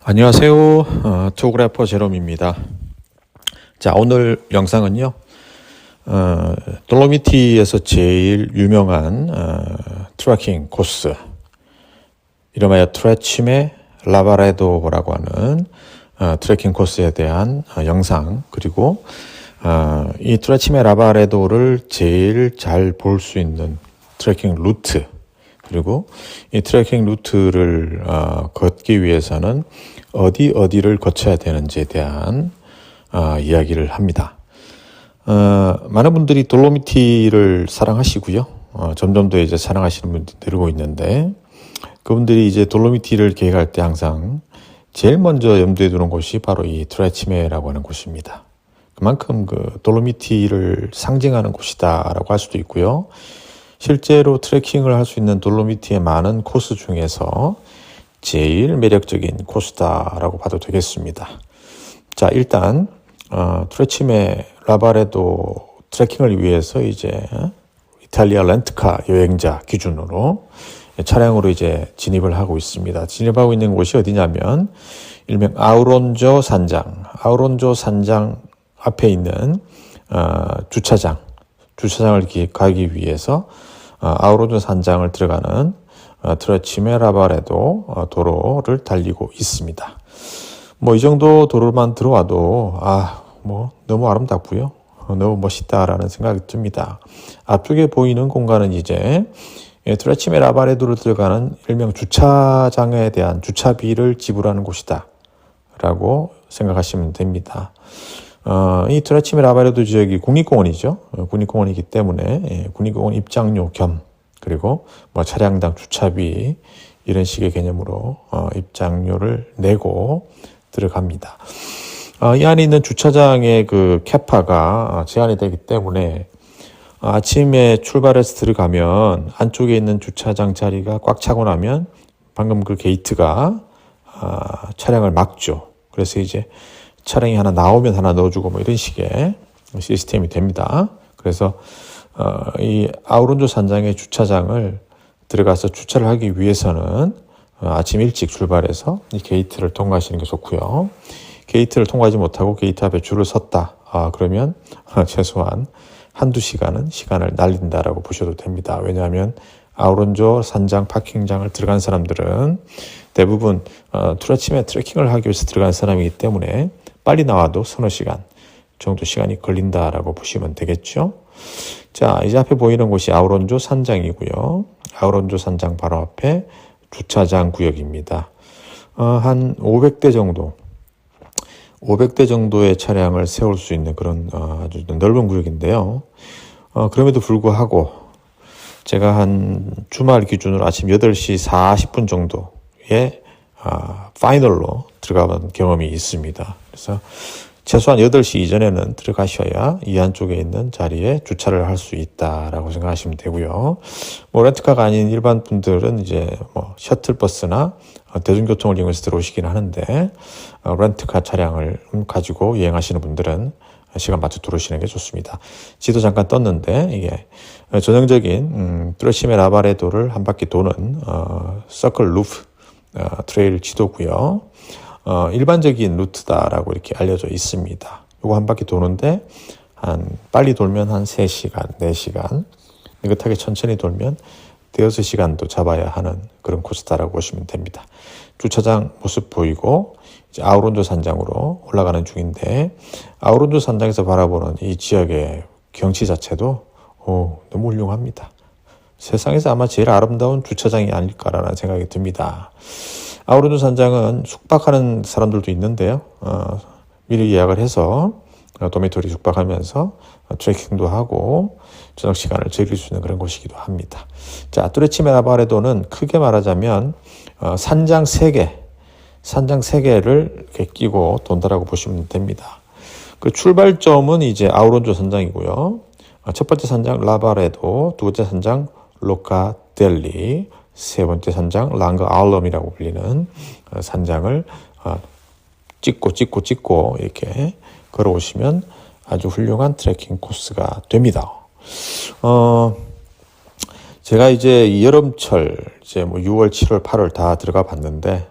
안녕하세요. 투그래퍼 제롬입니다. 자, 오늘 영상은요, 돌로미티에서 제일 유명한 트레킹 코스, 이름하여 트레치메 라바레도라고 하는 트레킹 코스에 대한 영상, 그리고 이 트레치메 라바레도를 제일 잘 볼 수 있는 트레킹 루트, 그리고 이 트레킹 루트를 걷기 위해서는 어디를 거쳐야 되는지에 대한 이야기를 합니다. 많은 분들이 돌로미티를 사랑하시고요. 점점 더 이제 사랑하시는 분들이 늘고 있는데, 그분들이 이제 돌로미티를 계획할 때 항상 제일 먼저 염두에 두는 곳이 바로 이 트레치메라고 하는 곳입니다. 그만큼 그 돌로미티를 상징하는 곳이다라고 할 수도 있고요. 실제로 트레킹을 할 수 있는 돌로미티의 많은 코스 중에서 제일 매력적인 코스다라고 봐도 되겠습니다. 자, 일단 트레치메 라바레도 트레킹을 위해서 이제 이탈리아 렌트카 여행자 기준으로 차량으로 이제 진입을 하고 있습니다. 진입하고 있는 곳이 어디냐면 일명 아우론조 산장 앞에 있는 주차장을 가기 위해서 아우론조 산장을 들어가는 트레치메 라바레도 도로를 달리고 있습니다. 이 정도 도로만 들어와도 너무 아름답고요. 너무 멋있다라는 생각이 듭니다. 앞쪽에 보이는 공간은 이제 트레치메 라바레도를 들어가는 일명 주차장에 대한 주차비를 지불하는 곳이다 라고 생각하시면 됩니다. 이 트레치메 라바레도 지역이 국립공원이죠. 국립공원이기 때문에 국립공원 입장료 겸, 그리고 차량당 주차비 이런 식의 개념으로 입장료를 내고 들어갑니다. 이 안에 있는 주차장의 그 캐파가 제한이 되기 때문에 아침에 출발해서 들어가면 안쪽에 있는 주차장 자리가 꽉 차고 나면 방금 그 게이트가 차량을 막죠. 그래서 이제 차량이 하나 나오면 하나 넣어주고 이런 식의 시스템이 됩니다. 그래서 이 아우론조 산장의 주차장을 들어가서 주차를 하기 위해서는 아침 일찍 출발해서 이 게이트를 통과하시는 게 좋고요. 게이트를 통과하지 못하고 게이트 앞에 줄을 섰다. 그러면 최소한 한두 시간은 시간을 날린다라고 보셔도 됩니다. 왜냐하면 아우론조 산장 파킹장을 들어간 사람들은 대부분 트레치메 트레킹을 하기 위해서 들어간 사람이기 때문에 빨리 나와도 서너 시간 정도 시간이 걸린다라고 보시면 되겠죠. 자, 이제 앞에 보이는 곳이 아우론조 산장이고요. 아우론조 산장 바로 앞에 주차장 구역입니다. 한 500대 정도의 차량을 세울 수 있는 그런 아주 넓은 구역인데요. 그럼에도 불구하고 제가 한 주말 기준으로 아침 8시 40분 정도에 파이널로 들어가본 경험이 있습니다. 그래서 최소한 8시 이전에는 들어가셔야 이 안쪽에 있는 자리에 주차를 할 수 있다라고 생각하시면 되고요. 렌트카가 아닌 일반 분들은 이제 셔틀버스나 대중교통을 이용해서 들어오시긴 하는데, 렌트카 차량을 가지고 여행하시는 분들은 시간 맞춰 들어오시는 게 좋습니다. 지도 잠깐 떴는데 이게 전형적인 트레치메 라바레도를 한 바퀴 도는 서클 루프 트레일 지도고요. 일반적인 루트다라고 이렇게 알려져 있습니다. 이거 한 바퀴 도는데 빨리 돌면 한 3시간, 4시간, 느긋하게 천천히 돌면 5시간도 잡아야 하는 그런 코스다라고 보시면 됩니다. 주차장 모습 보이고 이제 아우론조 산장으로 올라가는 중인데, 아우론조 산장에서 바라보는 이 지역의 경치 자체도 너무 훌륭합니다. 세상에서 아마 제일 아름다운 주차장이 아닐까라는 생각이 듭니다. 아우론조 산장은 숙박하는 사람들도 있는데요. 미리 예약을 해서 도미토리 숙박하면서 트레킹도 하고 저녁 시간을 즐길 수 있는 그런 곳이기도 합니다. 자, 트레치메 라바레도는 크게 말하자면 산장 3개를 이렇게 끼고 돈다라고 보시면 됩니다. 그 출발점은 이제 아우론조 산장이고요. 첫 번째 산장 라바레도, 두 번째 산장 로카델리, 세 번째 산장 랑그 알럼이라고 불리는 산장을 찍고 이렇게 걸어오시면 아주 훌륭한 트레킹 코스가 됩니다. 제가 이제 여름철 이제 6월, 7월, 8월 다 들어가 봤는데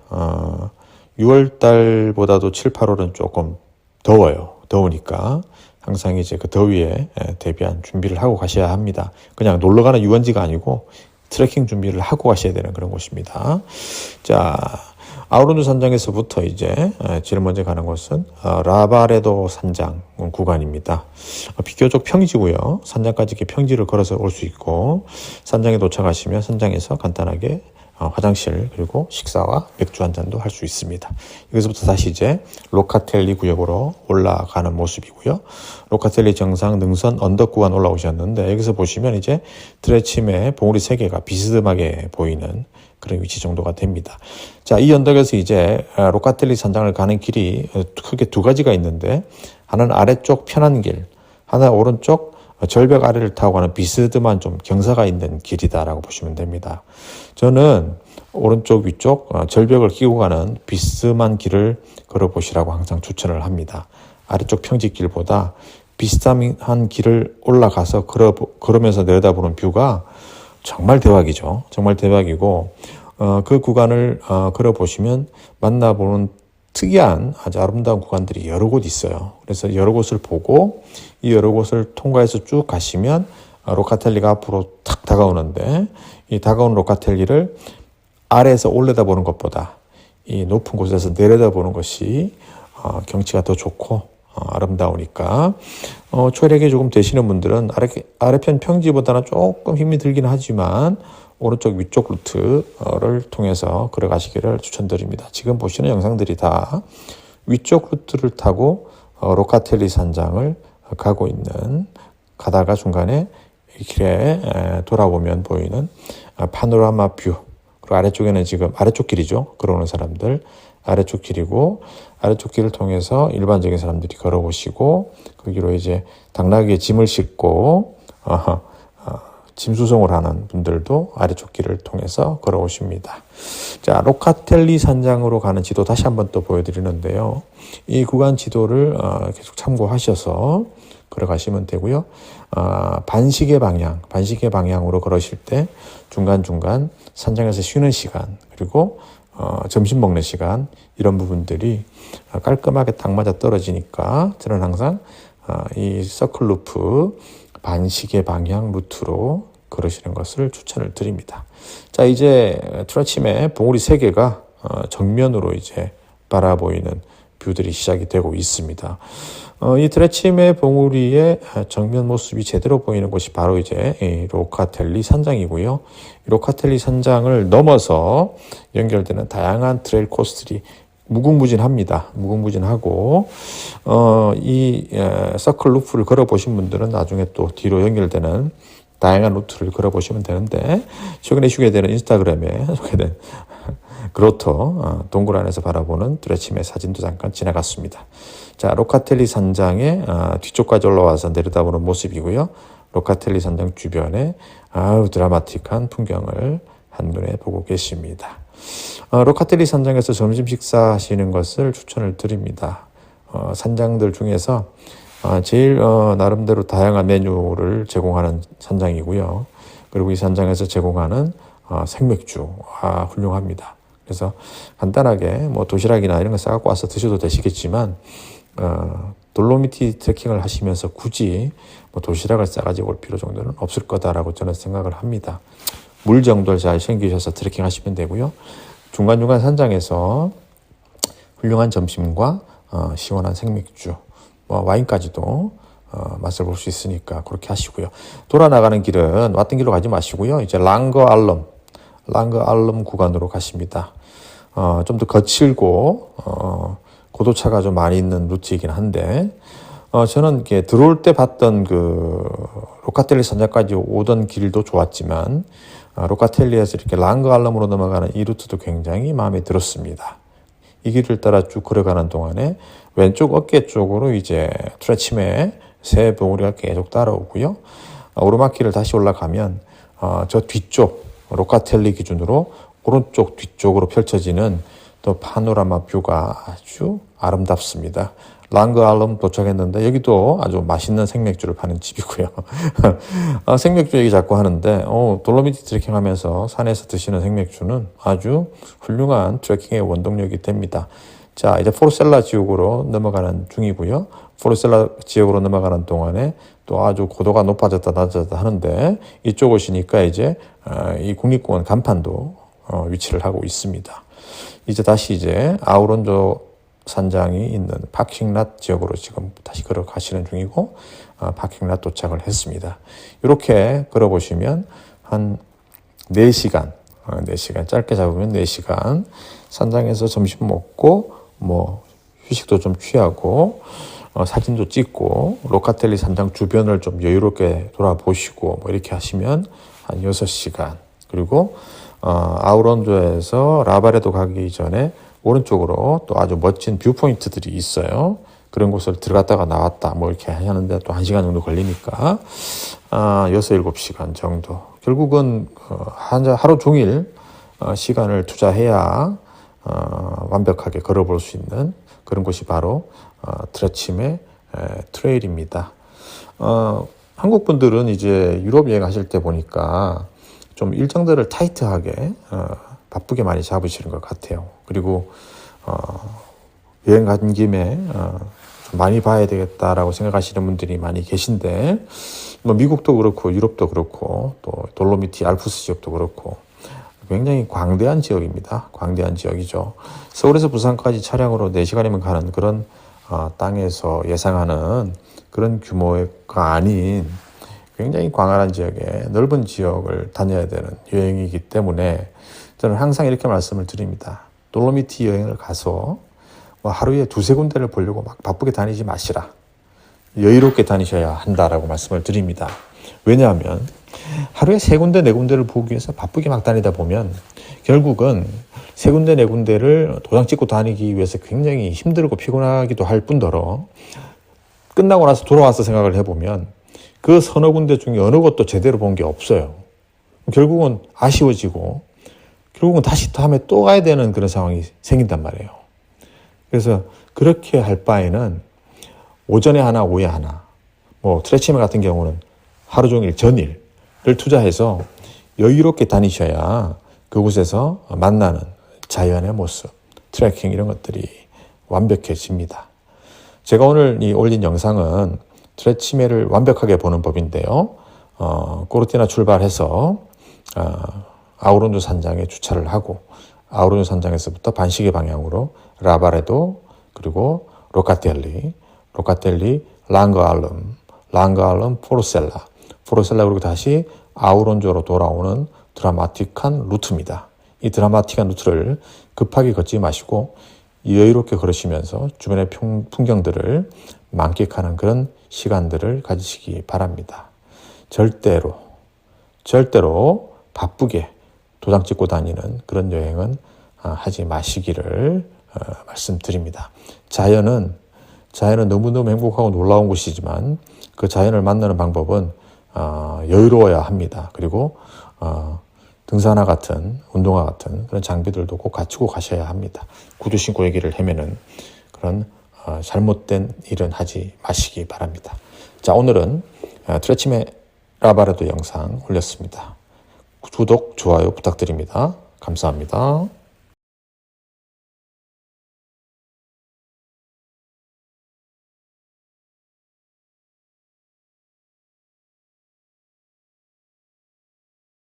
6월 달보다도 7, 8월은 조금 더워요. 더우니까 항상 이제 그 더위에 대비한 준비를 하고 가셔야 합니다. 그냥 놀러 가는 유원지가 아니고 트레킹 준비를 하고 가셔야 되는 그런 곳입니다. 자, 아우론드 산장에서부터 이제 제일 먼저 가는 곳은 라바레도 산장 구간입니다. 비교적 평지고요. 산장까지 이렇게 평지를 걸어서 올 수 있고, 산장에 도착하시면 산장에서 간단하게 화장실 그리고 식사와 맥주 한 잔도 할 수 있습니다. 여기서부터 다시 이제 로카텔리 구역으로 올라가는 모습이고요. 로카텔리 정상 능선 언덕 구간 올라오셨는데, 여기서 보시면 이제 트레침의 봉우리 3개가 비스듬하게 보이는 그런 위치 정도가 됩니다. 자, 이 언덕에서 이제 로카텔리 산장을 가는 길이 크게 2가지가 있는데, 하나는 아래쪽 편한 길, 하나 오른쪽 절벽 아래를 타고 가는 비스듬한 좀 경사가 있는 길이다라고 보시면 됩니다. 저는 오른쪽 위쪽 절벽을 끼고 가는 비스듬한 길을 걸어보시라고 항상 추천을 합니다. 아래쪽 평지길보다 비스듬한 길을 올라가서 걸으면서 내려다보는 뷰가 정말 대박이죠. 정말 대박이고, 그 구간을 걸어보시면 만나보는 특이한 아주 아름다운 구간들이 여러 곳 있어요. 그래서 여러 곳을 보고 이 여러 곳을 통과해서 쭉 가시면 로카텔리가 앞으로 탁 다가오는데, 이 다가온 로카텔리를 아래에서 올려다보는 것보다 이 높은 곳에서 내려다보는 것이 경치가 더 좋고 아름다우니까 초력이 조금 되시는 분들은 아래편 평지보다는 조금 힘이 들긴 하지만 오른쪽 위쪽 루트를 통해서 걸어가시기를 추천드립니다. 지금 보시는 영상들이 다 위쪽 루트를 타고 로카텔리 산장을 가고 있는, 가다가 중간에 이 길에 돌아보면 보이는 파노라마 뷰, 그리고 아래쪽에는 지금 아래쪽 길이죠. 걸어오는 사람들 아래쪽 길이고, 아래쪽 길을 통해서 일반적인 사람들이 걸어오시고, 거기로 이제 당나귀에 짐을 싣고 짐 수송을 하는 분들도 아래쪽 길을 통해서 걸어오십니다. 자, 로카텔리 산장으로 가는 지도 다시 한번 또 보여드리는데요. 이 구간 지도를 계속 참고하셔서 걸어가시면 되고요. 반시계 방향으로 걸으실 때 중간중간 산장에서 쉬는 시간, 그리고 점심 먹는 시간, 이런 부분들이 깔끔하게 딱 맞아 떨어지니까 저는 항상 이 서클 루프 반시계 방향 루트로 걸으시는 것을 추천을 드립니다. 자, 이제 트레침의 봉우리 3개가 정면으로 이제 바라보이는 뷰들이 시작이 되고 있습니다. 이 트레침의 봉우리의 정면 모습이 제대로 보이는 곳이 바로 이제 이 로카텔리 산장이고요. 이 로카텔리 산장을 넘어서 연결되는 다양한 트레일 코스들이 무궁무진하고, 이 서클 루프를 걸어보신 분들은 나중에 또 뒤로 연결되는 다양한 루트를 걸어보시면 되는데, 최근에 소개되는 인스타그램에 소개된 그로토 동굴 안에서 바라보는 트레침의 사진도 잠깐 지나갔습니다. 자, 로카텔리 산장의 뒤쪽까지 올라와서 내려다보는 모습이고요. 로카텔리 산장 주변에 드라마틱한 풍경을 한눈에 보고 계십니다. 로카텔리 산장에서 점심 식사하시는 것을 추천을 드립니다. 산장들 중에서 제일 나름대로 다양한 메뉴를 제공하는 산장이고요. 그리고 이 산장에서 제공하는 생맥주 훌륭합니다. 그래서 간단하게 뭐 도시락이나 이런 거 싸갖고 와서 드셔도 되시겠지만, 돌로미티 트레킹을 하시면서 굳이 뭐 도시락을 싸가지고 올 필요 정도는 없을 거다라고 저는 생각을 합니다. 물 정도를 잘 챙기셔서 트레킹 하시면 되고요. 중간중간 산장에서 훌륭한 점심과 시원한 생맥주, 와인까지도 맛을 볼 수 있으니까 그렇게 하시고요. 돌아 나가는 길은 왔던 길로 가지 마시고요. 이제 랑거 알럼 구간으로 가십니다. 좀 더 거칠고 고도차가 좀 많이 있는 루트이긴 한데, 저는 이렇게 들어올 때 봤던 그 로카텔리 산장까지 오던 길도 좋았지만, 로카텔리에서 이렇게 랑거 알럼으로 넘어가는 이 루트도 굉장히 마음에 들었습니다. 이 길을 따라 쭉 걸어가는 동안에 왼쪽 어깨 쪽으로 이제 트레침의 새 봉우리가 계속 따라오고요. 오르막길을 다시 올라가면 저 뒤쪽 로카텔리 기준으로 오른쪽 뒤쪽으로 펼쳐지는 또 파노라마 뷰가 아주 아름답습니다. 랑그알름 도착했는데 여기도 아주 맛있는 생맥주를 파는 집이고요. 생맥주 얘기 자꾸 하는데 돌로미티 트레킹하면서 산에서 드시는 생맥주는 아주 훌륭한 트레킹의 원동력이 됩니다. 자, 이제 포르셀라 지역으로 넘어가는 중이고요. 포르셀라 지역으로 넘어가는 동안에 또 아주 고도가 높아졌다 낮아졌다 하는데 이쪽 오시니까 이제 이 국립공원 간판도 위치를 하고 있습니다. 이제 다시 이제 아우론조 산장이 있는 파킹랏 지역으로 지금 다시 걸어가시는 중이고 파킹랏 도착을 했습니다. 이렇게 걸어보시면 한 4시간, 4시간 짧게 잡으면 4시간 산장에서 점심 먹고 뭐 휴식도 좀 취하고 사진도 찍고 로카텔리 산장 주변을 좀 여유롭게 돌아보시고 뭐 이렇게 하시면 한 6시간 그리고 아우론조에서 라바레도 가기 전에 오른쪽으로 또 아주 멋진 뷰포인트들이 있어요. 그런 곳을 들어갔다가 나왔다 뭐 이렇게 하는데 또 1시간 정도 걸리니까 6, 7시간 정도 결국은 하루 종일 시간을 투자해야 완벽하게 걸어볼 수 있는 그런 곳이 바로 트레치메 트레일입니다. 한국 분들은 이제 유럽 여행하실 때 보니까 좀 일정들을 타이트하게 바쁘게 많이 잡으시는 것 같아요. 그리고 여행 간 김에 좀 많이 봐야 되겠다라고 생각하시는 분들이 많이 계신데 뭐 미국도 그렇고 유럽도 그렇고 또 돌로미티 알프스 지역도 그렇고 굉장히 광대한 지역입니다. 광대한 지역이죠. 서울에서 부산까지 차량으로 4시간이면 가는 그런 땅에서 예상하는 그런 규모가 아닌 굉장히 광활한 지역에 넓은 지역을 다녀야 되는 여행이기 때문에 저는 항상 이렇게 말씀을 드립니다. 돌로미티 여행을 가서 뭐 하루에 2-3군데를 보려고 막 바쁘게 다니지 마시라. 여유롭게 다니셔야 한다라고 말씀을 드립니다. 왜냐하면 하루에 3군데, 4군데를 보기 위해서 바쁘게 막 다니다 보면 결국은 3군데, 4군데를 도장 찍고 다니기 위해서 굉장히 힘들고 피곤하기도 할 뿐더러 끝나고 나서 돌아와서 생각을 해보면 그 서너 군데 중에 어느 곳도 제대로 본 게 없어요. 결국은 아쉬워지고 결국은 다시 다음에 또 가야 되는 그런 상황이 생긴단 말이에요. 그래서 그렇게 할 바에는 오전에 하나, 오후에 하나, 뭐 트레치메 같은 경우는 하루 종일 전일을 투자해서 여유롭게 다니셔야 그곳에서 만나는 자연의 모습, 트레킹 이런 것들이 완벽해집니다. 제가 오늘 올린 영상은 트레치메를 완벽하게 보는 법인데요. 꼬르티나 출발해서 아우론조 산장에 주차를 하고 아우론조 산장에서부터 반시계 방향으로 라바레도 그리고 로카텔리, 랑그알름, 포르셀라 그리고 다시 아우론조로 돌아오는 드라마틱한 루트입니다. 이 드라마틱한 루트를 급하게 걷지 마시고 여유롭게 걸으시면서 주변의 풍경들을 만끽하는 그런 시간들을 가지시기 바랍니다. 절대로 바쁘게 도장 찍고 다니는 그런 여행은 하지 마시기를 말씀드립니다. 자연은 너무너무 행복하고 놀라운 곳이지만 그 자연을 만나는 방법은 여유로워야 합니다. 그리고 등산화 같은 운동화 같은 그런 장비들도 꼭 갖추고 가셔야 합니다. 구두 신고 여기를 헤매는 그런 잘못된 일은 하지 마시기 바랍니다. 자, 오늘은 트레치메 라바레도 영상 올렸습니다. 구독, 좋아요 부탁드립니다. 감사합니다.